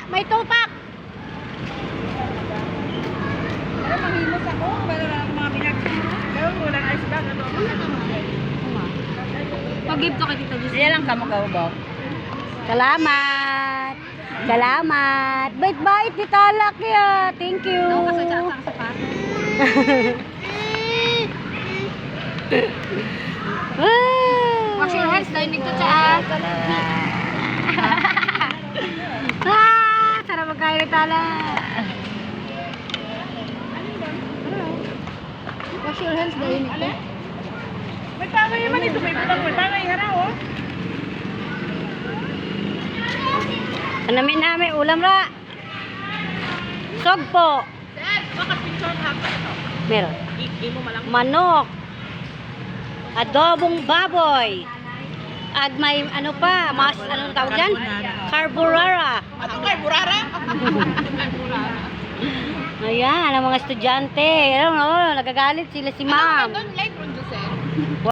May tupak! Pero mahimos ako. Wala lang mga binagkino. Pero wala na ice bag. Pag-give to kay Tita Jus. Siya lang ka magaw-gaw. Salamat! Salamat! Bait-bait ni Talak ya. Thank you. Ako kasi sa sapatos. Wash your hands dahil nagtutsa. Sarap magkain ni Talak. Wash your hands dahil nito. May pangay naman ito. May pangay haraw, oh. Namin namin ulam ra. Sogpo. Bakit pinson hapa ito? Meron. Hindi mo malang. Manok. Adobong baboy. At may ano pa, mas ano tawag yan? Carbonara. Ato kay burara? Ayan, ang mga estudyante. Ano, nagagalit sila si ma'am. Light ron, Josel.